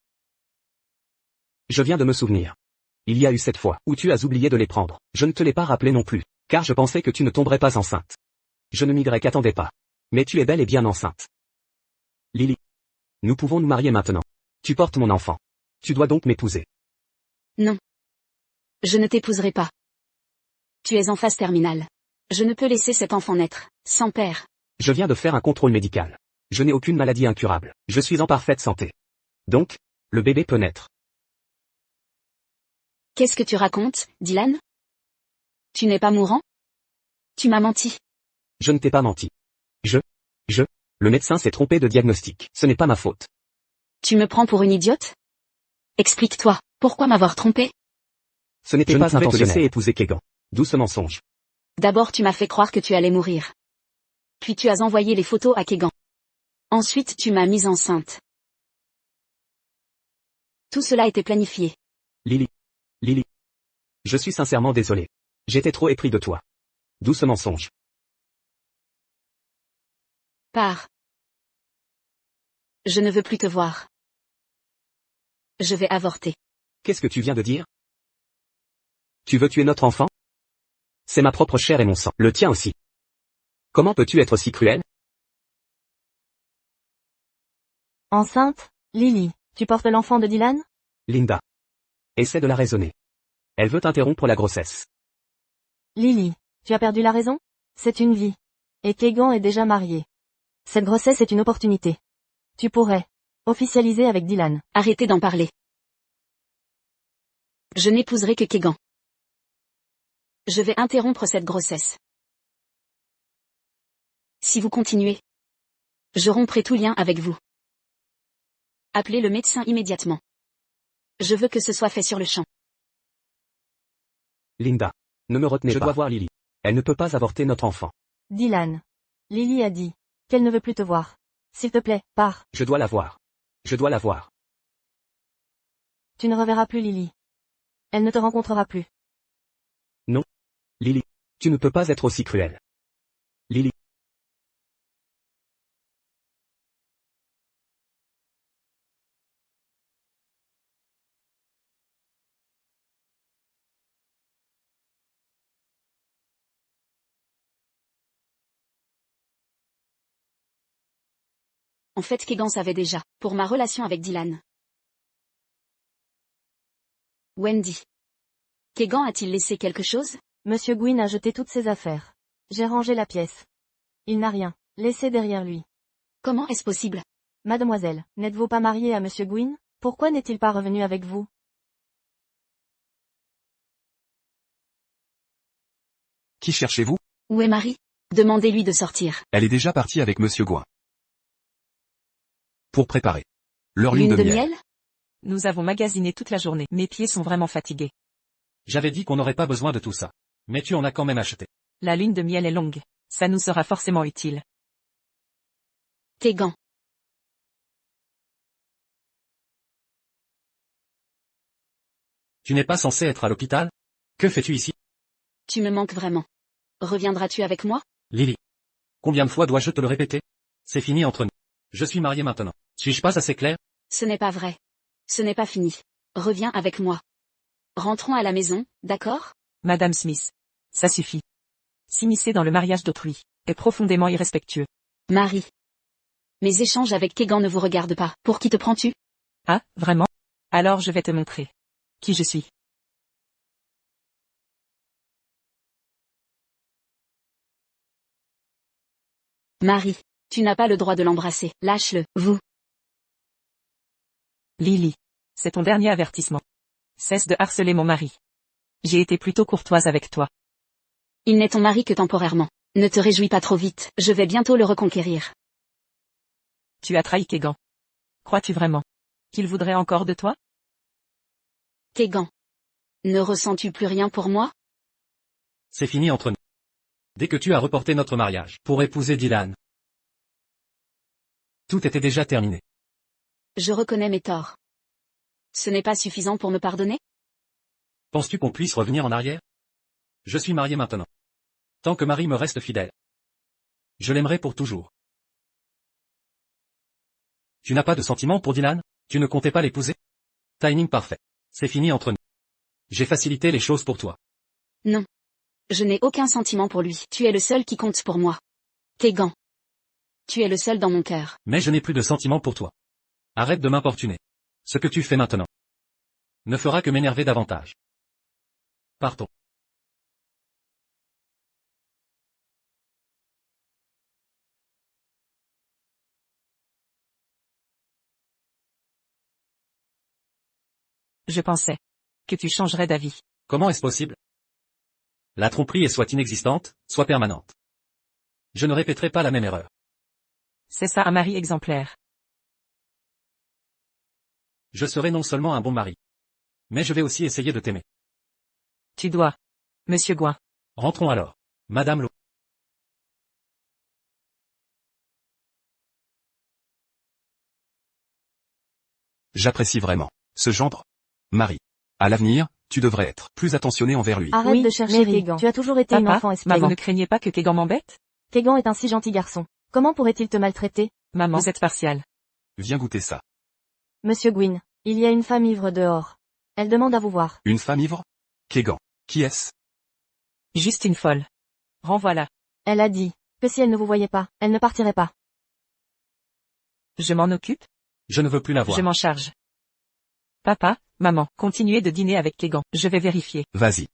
Je viens de me souvenir. Il y a eu cette fois où tu as oublié de les prendre. Je ne te l'ai pas rappelé non plus, car je pensais que tu ne tomberais pas enceinte. Je ne m'y attendais pas. Mais tu es bel et bien enceinte. Lily. Nous pouvons nous marier maintenant. Tu portes mon enfant. Tu dois donc m'épouser. Non. Je ne t'épouserai pas. Tu es en phase terminale. Je ne peux laisser cet enfant naître, sans père. Je viens de faire un contrôle médical. Je n'ai aucune maladie incurable. Je suis en parfaite santé. Donc, le bébé peut naître. Qu'est-ce que tu racontes, Dylan? Tu n'es pas mourant? Tu m'as menti. Je ne t'ai pas menti. Le médecin s'est trompé de diagnostic. Ce n'est pas ma faute. Tu me prends pour une idiote? Explique-toi, pourquoi m'avoir trompé? Ce n'était pas intentionnel. Je ne pouvais te laisser épouser Kegan. D'où ce mensonge. D'abord tu m'as fait croire que tu allais mourir. Puis tu as envoyé les photos à Kegan. Ensuite tu m'as mise enceinte. Tout cela était planifié. Lily. Je suis sincèrement désolé. J'étais trop épris de toi. D'où ce mensonge. Pars. Je ne veux plus te voir. Je vais avorter. Qu'est-ce que tu viens de dire? Tu veux tuer notre enfant? C'est ma propre chair et mon sang. Le tien aussi. Comment peux-tu être si cruel? Enceinte? Lily, tu portes l'enfant de Dylan? Linda. Essaie de la raisonner. Elle veut interrompre la grossesse. Lily, tu as perdu la raison? C'est une vie. Et Kegan est déjà marié. Cette grossesse est une opportunité. Tu pourrais officialiser avec Dylan. Arrêtez d'en parler. Je n'épouserai que Kegan. Je vais interrompre cette grossesse. Si vous continuez, je romprai tout lien avec vous. Appelez le médecin immédiatement. Je veux que ce soit fait sur le champ. Linda. Ne me retenez pas. Je dois voir Lily. Elle ne peut pas avorter notre enfant. Dylan. Lily a dit qu'elle ne veut plus te voir. S'il te plaît, pars. Je dois la voir. Tu ne reverras plus Lily. Elle ne te rencontrera plus. Non. Lily. Tu ne peux pas être aussi cruelle. Lily. En fait Kegan savait déjà, pour ma relation avec Dylan. Wendy. Kegan a-t-il laissé quelque chose? Monsieur Gwyn a jeté toutes ses affaires. J'ai rangé la pièce. Il n'a rien laissé derrière lui. Comment est-ce possible? Mademoiselle, n'êtes-vous pas mariée à Monsieur Gwyn? Pourquoi n'est-il pas revenu avec vous? Qui cherchez-vous? Où est Marie? Demandez-lui de sortir. Elle est déjà partie avec Monsieur Gouin. Pour préparer leur lune de miel. Nous avons magasiné toute la journée. Mes pieds sont vraiment fatigués. J'avais dit qu'on n'aurait pas besoin de tout ça. Mais tu en as quand même acheté. La lune de miel est longue. Ça nous sera forcément utile. Kegan. Tu n'es pas censé être à l'hôpital? Que fais-tu ici? Tu me manques vraiment. Reviendras-tu avec moi? Lily. Combien de fois dois-je te le répéter? C'est fini entre nous. Je suis marié maintenant. Suis-je pas assez clair? Ce n'est pas vrai. Ce n'est pas fini. Reviens avec moi. Rentrons à la maison, d'accord? Madame Smith. Ça suffit. S'immiscer dans le mariage d'autrui est profondément irrespectueux. Marie. Mes échanges avec Kegan ne vous regardent pas. Pour qui te prends-tu? Ah, vraiment? Alors je vais te montrer qui je suis. Marie. Tu n'as pas le droit de l'embrasser. Lâche-le, vous. Lily. C'est ton dernier avertissement. Cesse de harceler mon mari. J'ai été plutôt courtoise avec toi. Il n'est ton mari que temporairement. Ne te réjouis pas trop vite, je vais bientôt le reconquérir. Tu as trahi Kegan. Crois-tu vraiment qu'il voudrait encore de toi? Kegan. Ne ressens-tu plus rien pour moi? C'est fini entre nous. Dès que tu as reporté notre mariage pour épouser Dylan, tout était déjà terminé. Je reconnais mes torts. Ce n'est pas suffisant pour me pardonner? Penses-tu qu'on puisse revenir en arrière? Je suis marié maintenant. Tant que Marie me reste fidèle, je l'aimerai pour toujours. Tu n'as pas de sentiment pour Dylan? Tu ne comptais pas l'épouser? Timing parfait. C'est fini entre nous. J'ai facilité les choses pour toi. Non. Je n'ai aucun sentiment pour lui. Tu es le seul qui compte pour moi. Kegan. Tu es le seul dans mon cœur. Mais je n'ai plus de sentiment pour toi. Arrête de m'importuner. Ce que tu fais maintenant ne fera que m'énerver davantage. Partons. Je pensais que tu changerais d'avis. Comment est-ce possible? La tromperie est soit inexistante, soit permanente. Je ne répéterai pas la même erreur. C'est ça un mari exemplaire. Je serai non seulement un bon mari, mais je vais aussi essayer de t'aimer. Tu dois. Monsieur Gouin. Rentrons alors. Madame Lo. J'apprécie vraiment ce gendre. Marie. À l'avenir, tu devrais être plus attentionné envers lui. Arrête Oui, de chercher Mary, Kegan. Tu as toujours été une Papa, enfant vous espiègle. ne craignez pas que Kegan m'embête? Kegan est un si gentil garçon. Comment pourrait-il te maltraiter? Maman, vous êtes partiale. Viens goûter ça. Monsieur Gwyn, il y a une femme ivre dehors. Elle demande à vous voir. Une femme ivre? Kegan. Qui est-ce? Juste une folle. Renvoie-la. Elle a dit que si elle ne vous voyait pas, elle ne partirait pas. Je m'en occupe? Je ne veux plus la voir. Je m'en charge. Papa, maman, continuez de dîner avec Kegan. Je vais vérifier. Vas-y.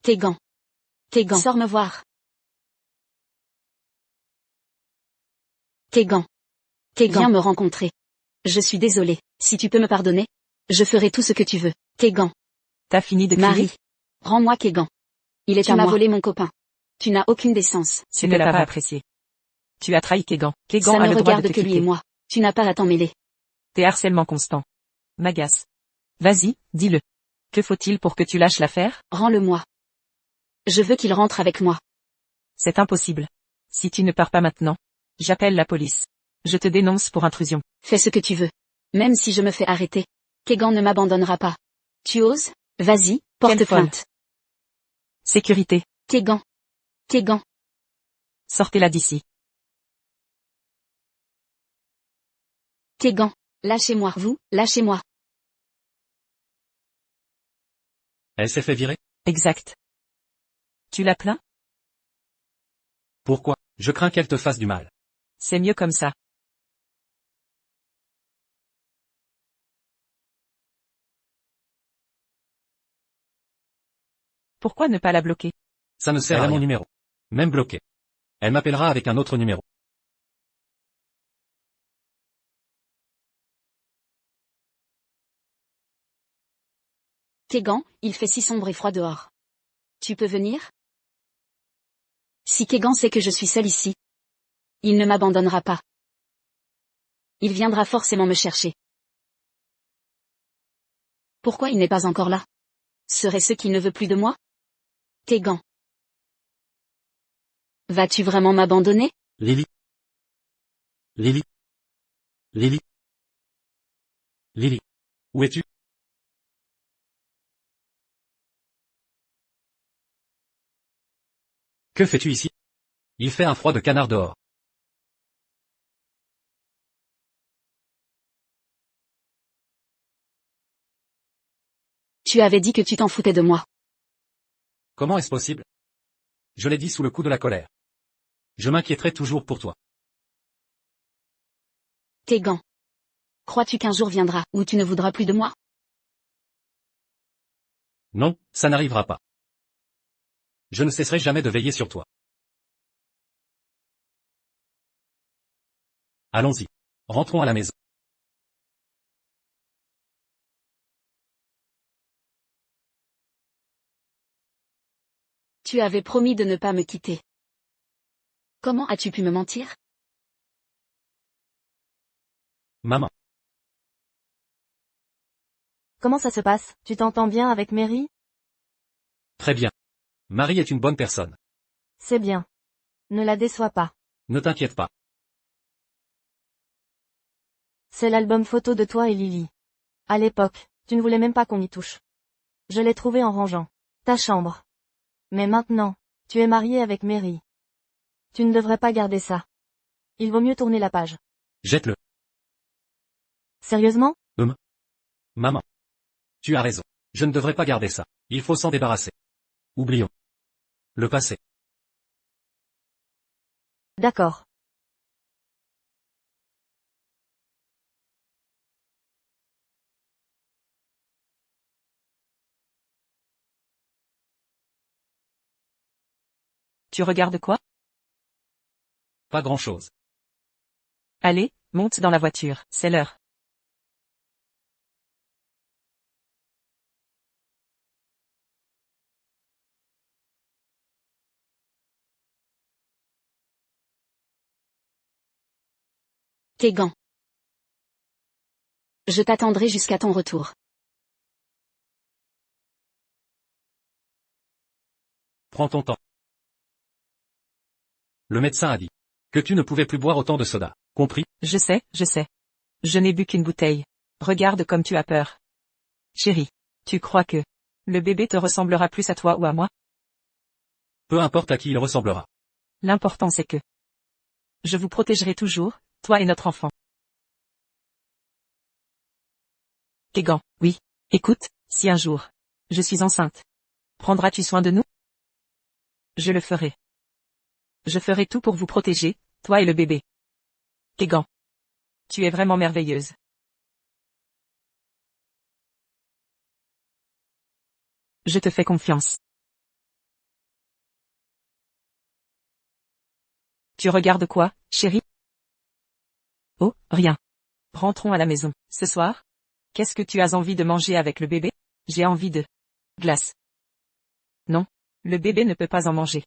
Kegan. Kegan. Sors me voir. Kegan. Kegan. Viens me rencontrer. Je suis désolée. Si tu peux me pardonner, je ferai tout ce que tu veux. Kegan. T'as fini de crier? Marie. Rends-moi Kegan. Il est à moi. Tu m'as volé mon copain. Tu n'as aucune décence. Tu ne l'as pas apprécié. Tu as trahi Kegan. Kegan Ça a ne le droit de regarde te que lui quitter. et moi. Tu n'as pas à t'en mêler. Tes harcèlements constants m'agacent. Vas-y, dis-le. Que faut-il pour que tu lâches l'affaire? Rends-le-moi. Je veux qu'il rentre avec moi. C'est impossible. Si tu ne pars pas maintenant, j'appelle la police. Je te dénonce pour intrusion. Fais ce que tu veux. Même si je me fais arrêter. Kegan ne m'abandonnera pas. Tu oses? Vas-y, porte Quelle folle. plainte. Sécurité. Kegan. Kegan. Sortez-la d'ici. Kegan. Lâchez-moi. Vous, lâchez-moi. Elle s'est fait virer? Exact. Tu la plains? Pourquoi? Je crains qu'elle te fasse du mal. C'est mieux comme ça. Pourquoi ne pas la bloquer? Ça ne sert à mon numéro. Même bloqué. Elle m'appellera avec un autre numéro. Kegan, il fait si sombre et froid dehors. Tu peux venir? Si Kegan sait que je suis seule ici, il ne m'abandonnera pas. Il viendra forcément me chercher. Pourquoi il n'est pas encore là? Serait-ce qu'il ne veut plus de moi? Kegan. Vas-tu vraiment m'abandonner? Lily. Lily. Lily. Lily. Où es-tu? Que fais-tu ici? Il fait un froid de canard dehors. Tu avais dit que tu t'en foutais de moi. Comment est-ce possible? Je l'ai dit sous le coup de la colère. Je m'inquiéterai toujours pour toi. Kegan. Crois-tu qu'un jour viendra où tu ne voudras plus de moi? Non, ça n'arrivera pas. Je ne cesserai jamais de veiller sur toi. Allons-y. Rentrons à la maison. Tu avais promis de ne pas me quitter. Comment as-tu pu me mentir? Maman. Comment ça se passe? Tu t'entends bien avec Mary? Très bien. Marie est une bonne personne. C'est bien. Ne la déçois pas. Ne t'inquiète pas. C'est l'album photo de toi et Lily. À l'époque, tu ne voulais même pas qu'on y touche. Je l'ai trouvé en rangeant ta chambre. Mais maintenant, tu es marié avec Mary. Tu ne devrais pas garder ça. Il vaut mieux tourner la page. Jette-le. Sérieusement? Maman. Tu as raison. Je ne devrais pas garder ça. Il faut s'en débarrasser. Oublions. Le passé. D'accord. Tu regardes quoi? Pas grand-chose. Allez, monte dans la voiture, c'est l'heure. Tes gants. Je t'attendrai jusqu'à ton retour. Prends ton temps. Le médecin a dit que tu ne pouvais plus boire autant de soda. Compris? Je sais, je sais. Je n'ai bu qu'une bouteille. Regarde comme tu as peur. Chérie, tu crois que le bébé te ressemblera plus à toi ou à moi? Peu importe à qui il ressemblera. L'important c'est que je vous protégerai toujours, toi et notre enfant. Kegan, oui. Écoute, si un jour je suis enceinte, prendras-tu soin de nous? Je le ferai. Je ferai tout pour vous protéger, toi et le bébé. Kegan. Tu es vraiment merveilleuse. Je te fais confiance. Tu regardes quoi, chérie? Oh, rien. Rentrons à la maison. Ce soir? Qu'est-ce que tu as envie de manger avec le bébé? J'ai envie de glace. Non, le bébé ne peut pas en manger.